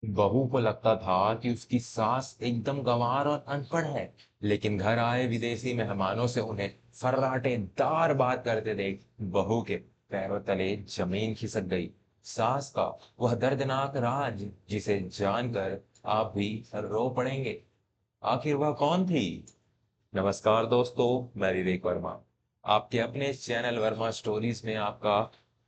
बहू को लगता था कि उसकी सास एकदम गंवार और अनपढ़ है, लेकिन घर आए विदेशी मेहमानों से उन्हें फर्राटेदार बात करते देख बहू के पैरों तले जमीन खिसक गई। सास का वह दर्दनाक राज जिसे जानकर आप भी रो पड़ेंगे। आखिर वह कौन थी? नमस्कार दोस्तों, मैं विवेक वर्मा आपके अपने इस चैनल वर्मा स्टोरीज में आपका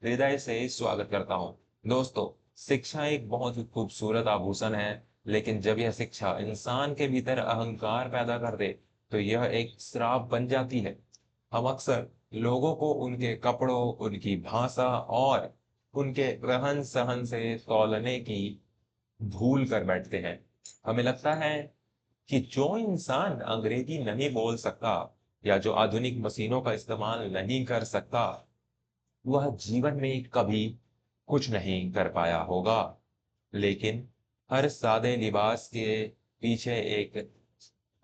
हृदय से स्वागत करता हूं। दोस्तों, शिक्षा एक बहुत ही खूबसूरत आभूषण है, लेकिन जब यह शिक्षा इंसान के भीतर अहंकार पैदा कर दे तो यह एक श्राप बन जाती है। हम अक्सर लोगों को उनके कपड़ों, उनकी भाषा और उनके रहन सहन से तौलने की भूल कर बैठते हैं। हमें लगता है कि जो इंसान अंग्रेजी नहीं बोल सकता या जो आधुनिक मशीनों का इस्तेमाल नहीं कर सकता, वह जीवन में कभी कुछ नहीं कर पाया होगा। लेकिन हर सादे लिबास के पीछे एक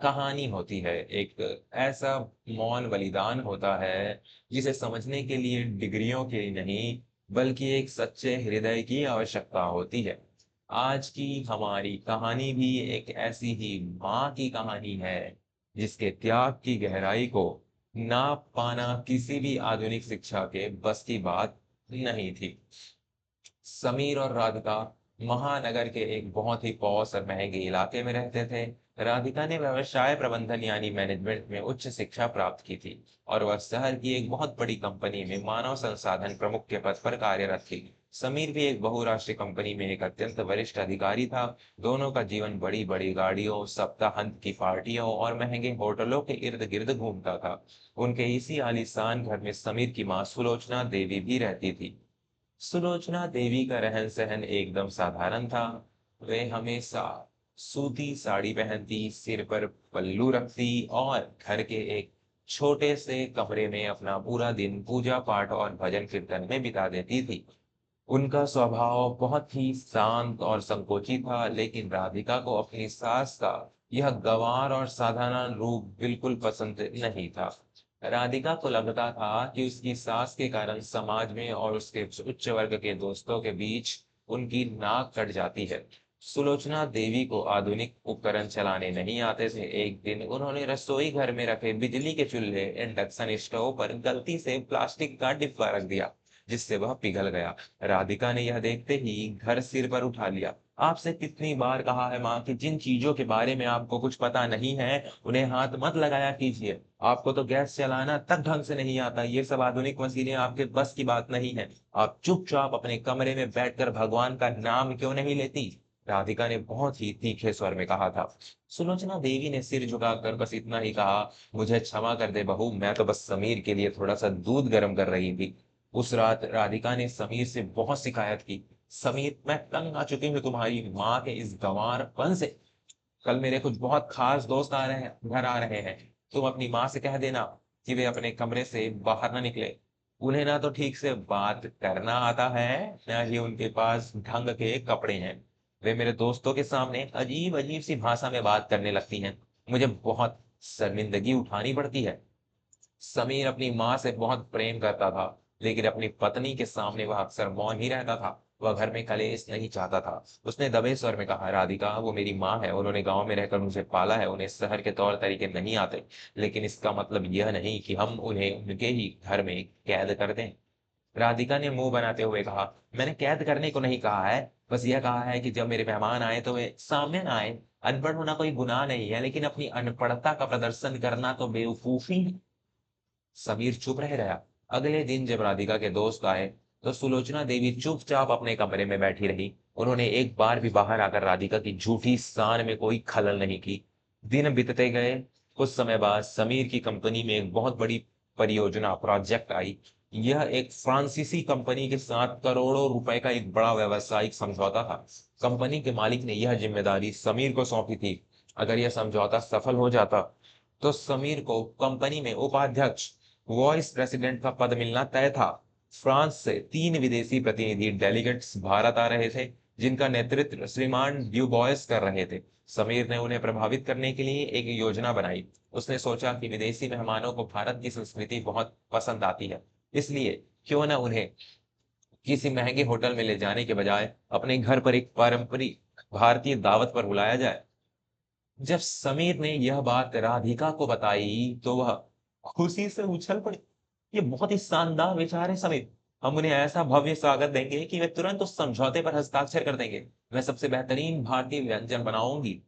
कहानी होती है, एक ऐसा मौन बलिदान होता है जिसे समझने के लिए डिग्रियों की नहीं, बल्कि एक सच्चे हृदय की आवश्यकता होती है। आज की हमारी कहानी भी एक ऐसी ही माँ की कहानी है, जिसके त्याग की गहराई को नाप पाना किसी भी आधुनिक शिक्षा के बस की बात नहीं थी। समीर और राधिका महानगर के एक बहुत ही पॉश और महंगे इलाके में रहते थे। राधिका ने व्यवसाय प्रबंधन यानी मैनेजमेंट में उच्च शिक्षा प्राप्त की थी और वह शहर की एक बहुत बड़ी कंपनी में मानव संसाधन प्रमुख के पद पर कार्यरत थी। समीर भी एक बहुराष्ट्रीय कंपनी में एक अत्यंत वरिष्ठ अधिकारी था। दोनों का जीवन बड़ी बड़ी गाड़ियों, सप्ताहांत की पार्टियों और महंगे होटलों के इर्द गिर्द घूमता था। उनके इसी आलीशान घर में समीर की मां सुलोचना देवी भी रहती थी। सुलोचना देवी का रहन सहन एकदम साधारण था। वे हमेशा सूती साड़ी पहनती, सिर पर पल्लू रखती और घर के एक छोटे से कमरे में अपना पूरा दिन पूजा पाठ और भजन कीर्तन में बिता देती थी। उनका स्वभाव बहुत ही शांत और संकोची था, लेकिन राधिका को अपनी सास का यह गंवार और साधारण रूप बिल्कुल पसंद नहीं था। राधिका को लगता था कि उसकी सास के कारण समाज में और उसके उच्च वर्ग के दोस्तों के बीच उनकी नाक कट जाती है। सुलोचना देवी को आधुनिक उपकरण चलाने नहीं आते थे। एक दिन उन्होंने रसोई घर में रखे बिजली के चूल्हे इंडक्शन स्टोव पर गलती से प्लास्टिक का डिब्बा रख दिया, जिससे वह पिघल गया। राधिका ने यह देखते ही घर सिर पर उठा लिया। आपसे कितनी बार कहा है माँ कि जिन चीजों के बारे में आपको कुछ पता नहीं है उन्हें हाथ मत लगाया कीजिए। आपको तो गैस चलाना तक ढंग से नहीं आता, ये सब आधुनिक मशीनें आपके बस की बात नहीं है। आप चुपचाप अपने कमरे में बैठकर भगवान का नाम क्यों नहीं लेती? राधिका ने बहुत ही तीखे स्वर में कहा था। सुलोचना देवी ने सिर झुकाकर बस इतना ही कहा, मुझे क्षमा कर दे बहू, मैं तो बस समीर के लिए थोड़ा सा दूध गर्म कर रही थी। उस रात राधिका ने समीर से बहुत शिकायत की। समीर, मैं तंग आ चुकी हूँ तुम्हारी माँ के इस गंवारपन से। कल मेरे कुछ बहुत खास दोस्त आ रहे हैं, घर आ रहे हैं। तुम अपनी माँ से कह देना कि वे अपने कमरे से बाहर ना निकले। उन्हें ना तो ठीक से बात करना आता है, ना ही उनके पास ढंग के कपड़े हैं। वे मेरे दोस्तों के सामने अजीब अजीब सी भाषा में बात करने लगती हैं। मुझे बहुत शर्मिंदगी उठानी पड़ती है। समीर अपनी माँ से बहुत प्रेम करता था, लेकिन अपनी पत्नी के सामने वह अक्सर मौन ही रहता था। वह घर में कलेश नहीं चाहता था। उसने दबे स्वर में कहा, राधिका वो मेरी माँ है, उन्होंने गांव में रहकर मुझे पाला है, उन्हें शहर के तौर तरीके नहीं आते। लेकिन इसका मतलब यह नहीं कि हम उन्हें उनके ही घर में कैद कर दें। राधिका ने मुंह बनाते हुए कहा, मैंने कैद करने को नहीं कहा है, बस यह कहा है कि जब मेरे मेहमान आए तो वे सामने ना आए। अनपढ़ होना कोई गुनाह नहीं है, लेकिन अपनी अनपढ़ता का प्रदर्शन करना तो बेवकूफी है। समीर चुप रह गया। अगले दिन जब राधिका के दोस्त आए तो सुलोचना देवी चुपचाप अपने कमरे में बैठी रही। उन्होंने एक बार भी बाहर आकर राधिका की झूठी शान में कोई खलल नहीं की। दिन बीतते गए। कुछ समय बाद समीर की कंपनी में एक बहुत बड़ी परियोजना प्रोजेक्ट आई। यह एक फ्रांसीसी कंपनी के साथ करोड़ों रुपए का एक बड़ा व्यावसायिक समझौता था। कंपनी के मालिक ने यह जिम्मेदारी समीर को सौंपी थी। अगर यह समझौता सफल हो जाता तो समीर को कंपनी में उपाध्यक्ष, वाइस प्रेसिडेंट का पद मिलना तय था। फ्रांस से 3 विदेशी प्रतिनिधि डेलीगेट्स भारत आ रहे थे, जिनका नेतृत्व श्रीमान ड्यूबॉयस कर रहे थे। समीर ने उन्हें प्रभावित करने के लिए एक योजना बनाई। उसने सोचा कि विदेशी मेहमानों को भारत की संस्कृति बहुत पसंद आती है, इसलिए क्यों न उन्हें किसी महंगे होटल में ले जाने के बजाय अपने घर पर एक पारंपरिक भारतीय दावत पर बुलाया जाए। जब समीर ने यह बात राधिका को बताई तो वह खुशी से उछल पड़ी। ये बहुत ही शानदार विचार है समीर। हम उन्हें ऐसा भव्य स्वागत देंगे कि वे तुरंत उस समझौते पर हस्ताक्षर कर देंगे। मैं सबसे बेहतरीन भारतीय व्यंजन बनाऊंगी।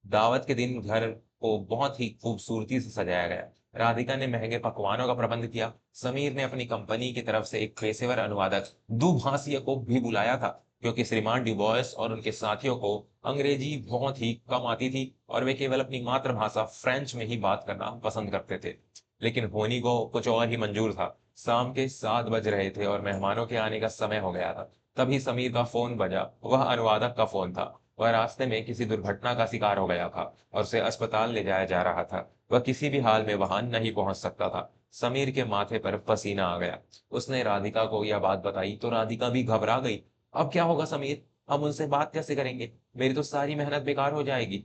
दावत के दिन घर को बहुत ही खूबसूरती से सजाया गया। राधिका ने महंगे पकवानों का प्रबंध किया। समीर ने अपनी कंपनी की तरफ से एक पेशेवर अनुवादक दुभाषीय को भी बुलाया था, क्योंकि श्रीमान डिवॉयस और उनके साथियों को अंग्रेजी बहुत ही कम आती थी और वे केवल अपनी मातृभाषा फ्रेंच में ही बात करना पसंद करते थे। लेकिन होनी को कुछ और ही मंजूर था। शाम के 7 बज रहे थे और मेहमानों के आने का समय हो गया था। तभी समीर का फोन बजा। वह अनुवादक का फोन था। वह रास्ते में किसी दुर्घटना का शिकार हो गया था और उसे अस्पताल ले जाया जा रहा था। वह किसी भी हाल में वहां नहीं पहुंच सकता था। समीर के माथे पर पसीना आ गया। उसने राधिका को यह बात बताई तो राधिका भी घबरा गई। अब क्या होगा समीर? हम उनसे बात कैसे करेंगे? मेरी तो सारी मेहनत बेकार हो जाएगी।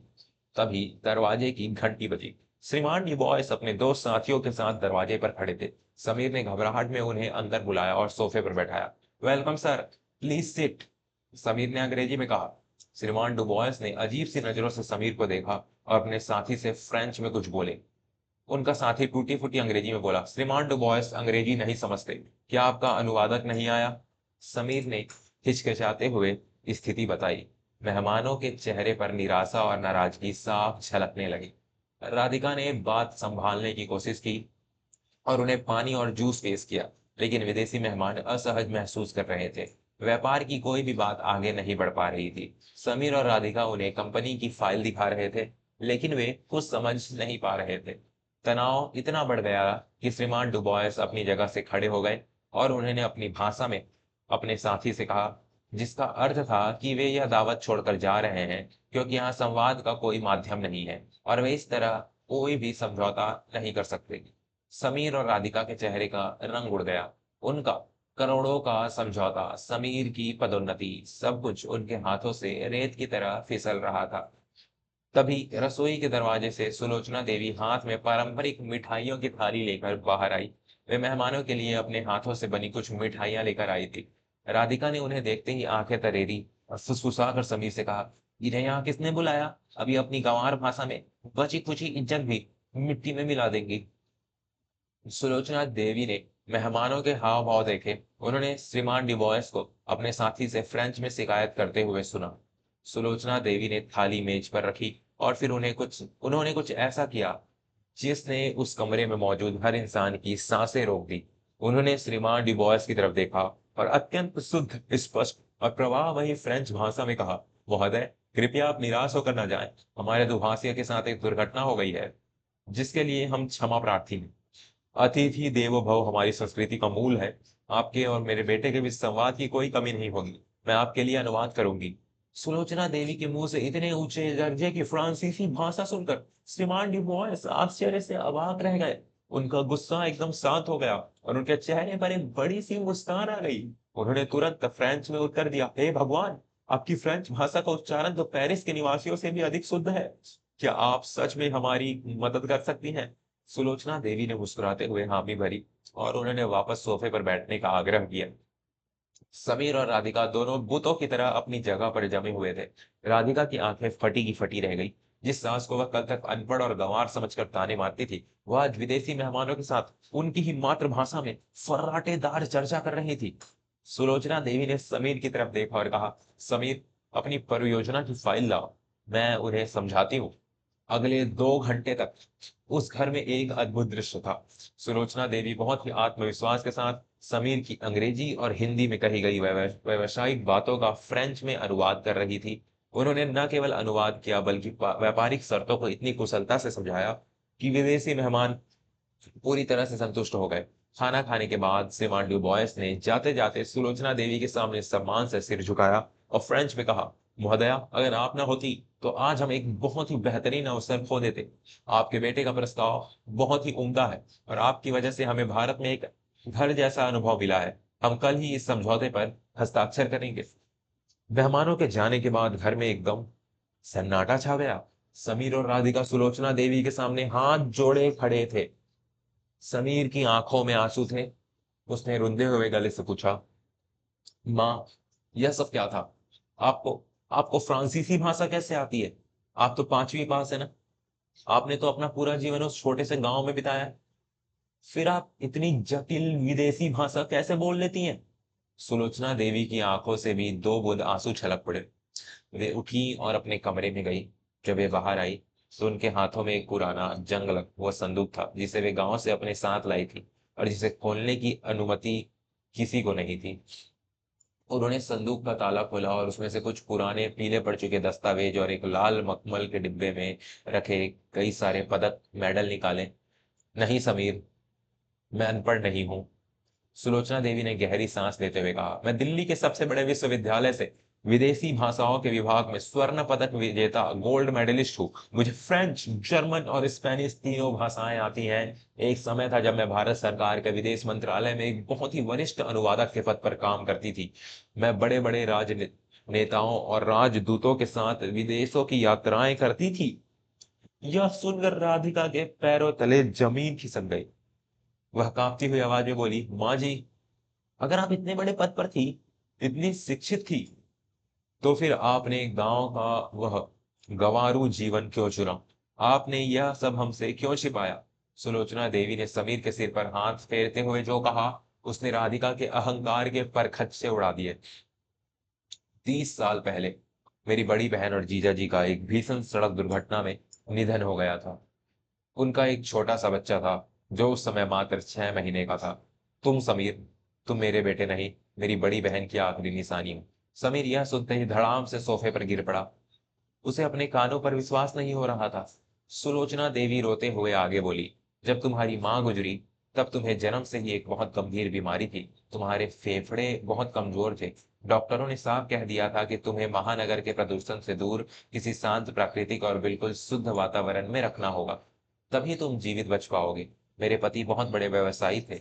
तभी दरवाजे की घंटी बजी। श्रीमान डिबॉयस अपने दो साथियों के साथ दरवाजे पर खड़े थे। समीर ने घबराहट में उन्हें अंदर बुलाया और सोफे पर बैठाया। Welcome sir, please sit, Sameer ने अंग्रेजी में कहा। श्रीमान डुबोयस ने अजीब सी नजरों से समीर को देखा और अपने साथी से फ्रेंच में कुछ बोले। उनका साथी टूटी फूटी अंग्रेजी में बोला, श्रीमान डुबोयस अंग्रेजी नहीं समझते, क्या आपका अनुवादक नहीं आया? समीर ने हिचकिचाते हुए स्थिति बताई। मेहमानों के चेहरे पर निराशा और नाराजगी साफ झलकने लगी। राधिका ने बात संभालने की कोशिश की और उन्हें पानी और जूस पेश किया, लेकिन विदेशी मेहमान असहज महसूस कर रहे थे। व्यापार की कोई भी बात आगे नहीं बढ़ पा रही थी। समीर और राधिका उन्हें कंपनी की फाइल दिखा रहे थे, लेकिन वे कुछ समझ नहीं पा रहे थे। तनाव इतना बढ़ गया कि श्रीमान डुबॉयस अपनी जगह से खड़े हो गए और उन्होंने अपनी भाषा में अपने साथी से कहा, जिसका अर्थ था कि वे यह दावत छोड़कर जा रहे हैं क्योंकि यहाँ संवाद का कोई माध्यम नहीं है और वे इस तरह कोई भी समझौता नहीं कर सकते। समीर और राधिका के चेहरे का रंग उड़ गया। उनका करोड़ों का समझौता, समीर की पदोन्नति, सब कुछ उनके हाथों से रेत की तरह फिसल रहा था। तभी रसोई के दरवाजे से सुलोचना देवी हाथ में पारंपरिक मिठाइयों की थाली लेकर बाहर आई। वे मेहमानों के लिए अपने हाथों से बनी कुछ मिठाइयां लेकर आई थी। राधिका ने उन्हें देखते ही आंखें तरेरी और फुसफुसाकर समीर से कहा, इन्हें यहाँ किसने बुलाया? अभी अपनी गंवार भाषा में बची खुची इज्जत भी मिट्टी में मिला देंगी। सुलोचना देवी ने मेहमानों के हाव भाव देखे। उन्होंने श्रीमान डिवॉयस को अपने साथी से फ्रेंच में शिकायत करते हुए सुना। सुलोचना देवी ने थाली मेज पर रखी और फिर उन्होंने कुछ ऐसा किया जिसने उस कमरे में मौजूद हर इंसान की सांसें रोक दी। उन्होंने श्रीमान डिवॉयस की तरफ देखा और अत्यंत शुद्ध, स्पष्ट और प्रवाह वही फ्रेंच भाषा में कहा, महोदय, कृपया आप निराश होकर न जाएं। हमारे दुभाषिया के साथ एक दुर्घटना हो गई है, जिसके लिए हम क्षमा प्रार्थी हैं। अतिथि देवो भव हमारी संस्कृति का मूल है। आपके और मेरे बेटे के बीच संवाद की कोई कमी नहीं होगी। मैं आपके लिए अनुवाद करूंगी। सुलोचना देवी के मुंह से इतने ऊंचे दर्जे की फ्रांसीसी भाषा सुनकर श्रीमान डिवॉयस आश्चर्य से अवाक रह गए। उनका गुस्सा एकदम शांत हो गया और उनके चेहरे पर एक बड़ी सी मुस्कान आ गई। उन्होंने तुरंत फ्रेंच में उत्तर दिया, हे भगवान, आपकी फ्रेंच भाषा का उच्चारण तो पेरिस के निवासियों से भी अधिक शुद्ध है। क्या आप सच में हमारी मदद कर सकती हैं? सुलोचना देवी ने मुस्कुराते हुए हामी भरी और उन्होंने वापस सोफे पर बैठने का आग्रह किया। समीर और राधिका दोनों भूतों की तरह अपनी जगह पर जमे हुए थे। राधिका की आंखें फटी की फटी रह गई। जिस सास को वह कल तक अनपढ़ और गंवार समझकर ताने मारती थी, वह आज विदेशी मेहमानों के साथ उनकी ही मातृभाषा में फर्राटेदार चर्चा कर रही थी। सुलोचना देवी ने समीर की तरफ देखा और कहा, समीर, अपनी परियोजना की फाइल लाओ, मैं उन्हें समझाती हूँ। अगले 2 घंटे तक उस घर में एक अद्भुत दृश्य था। सुलोचना देवी बहुत ही आत्मविश्वास के साथ समीर की अंग्रेजी और हिंदी में कही गई व्यावसायिक बातों का फ्रेंच में अनुवाद कर रही थी। उन्होंने न केवल अनुवाद किया बल्कि व्यापारिक शर्तों को इतनी कुशलता से समझाया कि विदेशी मेहमान पूरी तरह से संतुष्ट हो गए। खाना खाने के बाद श्रीमान डुबोयस ने जाते जाते सुलोचना देवी के सामने सम्मान से सिर झुकाया और फ्रेंच में कहा, महोदया, अगर आप ना होती तो आज हम एक बहुत ही बेहतरीन अवसर खो देते। आपके बेटे का प्रस्ताव बहुत ही उम्दा है और आपकी वजह से हमें भारत में एक घर जैसा अनुभव मिला है। हम कल ही इस समझौते पर हस्ताक्षर करेंगे। मेहमानों के जाने के बाद घर में एकदम सन्नाटा छा गया। समीर और राधिका सुलोचना देवी के सामने हाथ जोड़े खड़े थे। समीर की आंखों में आंसू थे। उसने रुंधे हुए गले से पूछा, माँ, यह सब क्या था? आपको आपको फ्रांसीसी भाषा कैसे आती है? आप तो 5वीं पास है ना? आपने तो अपना पूरा जीवन उस छोटे से गांव में बिताया है। फिर आप इतनी जटिल विदेशी भाषा कैसे बोल लेती हैं? सुलोचना देवी की आंखों से भी दो बूंद आंसू छलक पड़े। वे उठी और अपने कमरे में गई। जब वे बाहर आई तो उनके हाथों में एक पुराना जंग लग हुआ संदूक था, जिसे वे गांव से अपने साथ लाई थी और जिसे खोलने की अनुमति किसी को नहीं थी। उन्होंने संदूक का ताला खोला और उसमें से कुछ पुराने पीले पड़ चुके दस्तावेज और एक लाल मखमल के डिब्बे में रखे कई सारे पदक मेडल निकाले। नहीं समीर, मैं अनपढ़ नहीं हूँ। सुलोचना देवी ने गहरी सांस लेते हुए कहा, मैं दिल्ली के सबसे बड़े विश्वविद्यालय से विदेशी भाषाओं के विभाग में स्वर्ण पदक विजेता गोल्ड मेडलिस्ट हूँ। मुझे फ्रेंच, जर्मन और स्पेनिश तीनों भाषाएं आती हैं। एक समय था जब मैं भारत सरकार के विदेश मंत्रालय में एक बहुत ही वरिष्ठ अनुवादक के पद पर काम करती थी। मैं बड़े बड़े राजनेताओं और राजदूतों के साथ विदेशों की यात्राएं करती थी। यह सुनकर राधिका के पैरों तले जमीन खिसक गई। वह कांपती हुई आवाज में बोली, माँ जी, अगर आप इतने बड़े पद पर थी, इतनी शिक्षित थी, तो फिर आपने गांव का वह गंवारू जीवन क्यों चुना? आपने यह सब हमसे क्यों छिपाया? सुलोचना देवी ने समीर के सिर पर हाथ फेरते हुए जो कहा, उसने राधिका के अहंकार के परखच्चे उड़ा दिए। 30 साल पहले मेरी बड़ी बहन और जीजा जी का एक भीषण सड़क दुर्घटना में निधन हो गया था। उनका एक छोटा सा बच्चा था जो उस समय मात्र 6 महीने का था। तुम समीर, तुम मेरे बेटे नहीं, मेरी बड़ी बहन की आखिरी निशानी हो। समीर यह सुनते ही धड़ाम से सोफे पर गिर पड़ा। उसे अपने कानों पर विश्वास नहीं हो रहा था। सुलोचना देवी रोते हुए आगे बोली, जब तुम्हारी मां गुजरी तब तुम्हें जन्म से ही एक बहुत गंभीर बीमारी थी। तुम्हारे फेफड़े बहुत कमजोर थे। डॉक्टरों ने साफ कह दिया था कि तुम्हें महानगर के प्रदूषण से दूर किसी शांत प्राकृतिक और बिल्कुल शुद्ध वातावरण में रखना होगा, तभी तुम जीवित बच पाओगे। मेरे पति बहुत बड़े व्यवसायी थे।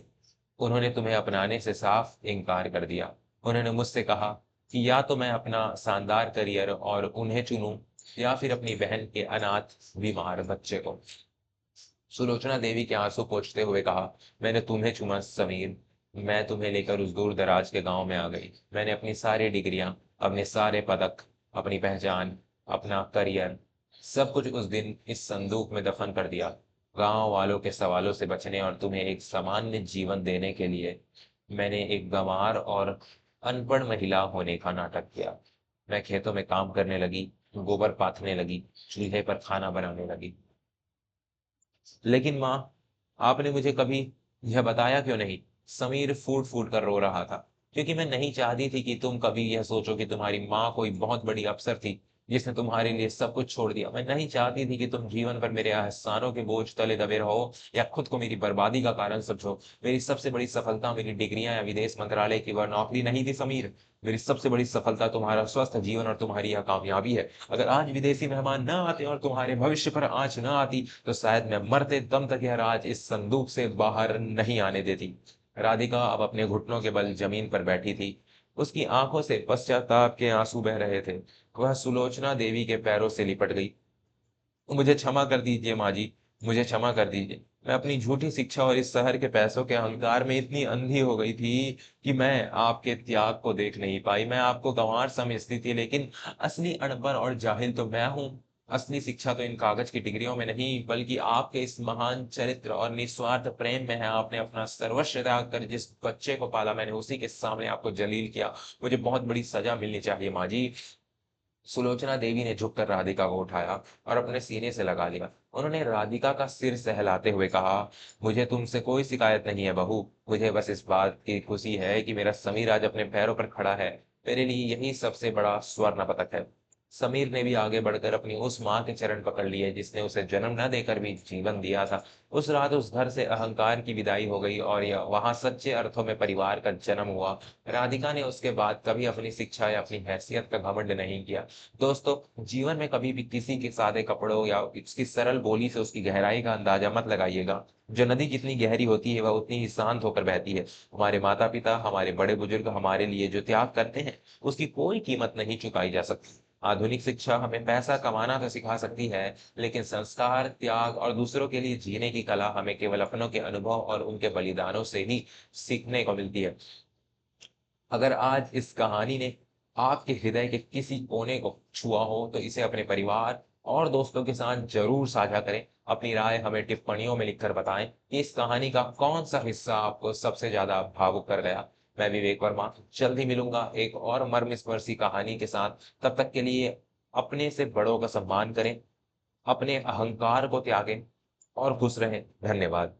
उन्होंने तुम्हें अपनाने से साफ इनकार कर दिया। उन्होंने मुझसे कहा कि या तो मैं अपना शानदार करियर और उन्हें चुनूं, या फिर अपनी बहन के अनाथ बीमार बच्चे को। सुलोचना देवी के आंसू पोंछते हुए कहा, मैंने तुम्हें चुना समीर। मैं तुम्हें लेकर उस दूर दराज के गांव में आ गई। मैंने अपनी सारी डिग्रियां, अपने सारे पदक, अपनी पहचान, अपना करियर, सब कुछ उस दिन इस संदूक में दफन कर दिया। गांव वालों के सवालों से बचने और तुम्हें एक सामान्य जीवन देने के लिए मैंने एक गंवार और अनपढ़ महिला होने का नाटक किया। मैं खेतों में काम करने लगी, गोबर पाथने लगी, चूल्हे पर खाना बनाने लगी। लेकिन माँ, आपने मुझे कभी यह बताया क्यों नहीं? समीर फूट फूट कर रो रहा था। क्योंकि मैं नहीं चाहती थी कि तुम कभी यह सोचो कि तुम्हारी माँ कोई बहुत बड़ी अफसर थी जिसने तुम्हारे लिए सब कुछ छोड़ दिया। मैं नहीं चाहती थी कि तुम जीवन भर मेरे एहसानों के बोझ तले दबे रहो या खुद को मेरी बर्बादी का कारण समझो। मेरी सबसे बड़ी सफलता मेरी डिग्रियां या विदेश मंत्रालय की वह नौकरी नहीं थी समीर। मेरी सबसे बड़ी सफलता तुम्हारा स्वस्थ जीवन और तुम्हारी यह कामयाबी है। अगर आज विदेशी मेहमान न आते और तुम्हारे भविष्य पर आंच न आती, तो शायद मैं मरते दम तक यह राज इस संदूक से बाहर नहीं आने देती। राधिका अब अपने घुटनों के बल जमीन पर बैठी थी। उसकी आंखों से पश्चाताप के आंसू बह रहे थे। वह सुलोचना देवी के पैरों से लिपट गई। मुझे क्षमा कर दीजिए माँ जी, मुझे क्षमा कर दीजिए। मैं अपनी झूठी शिक्षा और इस शहर के पैसों के अहंकार में इतनी अंधी हो गई थी कि मैं आपके त्याग को देख नहीं पाई। मैं आपको गंवार समझती थी, लेकिन असली अनपढ़ और जाहिल तो मैं हूँ। असली शिक्षा तो इन कागज की डिग्रियों में नहीं, बल्कि आपके इस महान चरित्र और निस्वार्थ प्रेम में है। आपने अपना सर्वस्व त्याग कर जिस बच्चे को पाला, मैंने उसी के सामने आपको जलील किया। मुझे बहुत बड़ी सजा मिलनी चाहिए माँ जी। सुलोचना देवी ने झुककर राधिका को उठाया और अपने सीने से लगा लिया। उन्होंने राधिका का सिर सहलाते हुए कहा, मुझे तुमसे कोई शिकायत नहीं है बहू। मुझे बस इस बात की खुशी है कि मेरा समीर आज अपने पैरों पर खड़ा है। मेरे लिए यही सबसे बड़ा स्वर्ण पदक है। समीर ने भी आगे बढ़कर अपनी उस माँ के चरण पकड़ लिए जिसने उसे जन्म न देकर भी जीवन दिया था। उस रात उस घर से अहंकार की विदाई हो गई और यह वहां सच्चे अर्थों में परिवार का जन्म हुआ। राधिका ने उसके बाद कभी अपनी शिक्षा या अपनी हैसियत का घमंड नहीं किया। दोस्तों, जीवन में कभी भी किसी के सादे कपड़ों या उसकी सरल बोली से उसकी गहराई का अंदाजा मत लगाइएगा। जो नदी जितनी गहरी होती है वह उतनी ही शांत होकर बहती है। हमारे माता पिता, हमारे बड़े बुजुर्ग हमारे लिए जो त्याग करते हैं, उसकी कोई कीमत नहीं चुकाई जा सकती। आधुनिक शिक्षा हमें पैसा कमाना तो सिखा सकती है, लेकिन संस्कार, त्याग और दूसरों के लिए जीने की कला हमें केवल अपनों के अनुभव और उनके बलिदानों से ही सीखने को मिलती है। अगर आज इस कहानी ने आपके हृदय के किसी कोने को छुआ हो तो इसे अपने परिवार और दोस्तों के साथ जरूर साझा करें। अपनी राय हमें टिप्पणियों में लिखकर बताएं कि इस कहानी का कौन सा हिस्सा आपको सबसे ज्यादा भावुक कर गया। मैं विवेक वर्मा जल्द ही मिलूंगा एक और मर्मस्पर्शी कहानी के साथ। तब तक के लिए अपने से बड़ों का सम्मान करें, अपने अहंकार को त्यागें और खुश रहें। धन्यवाद।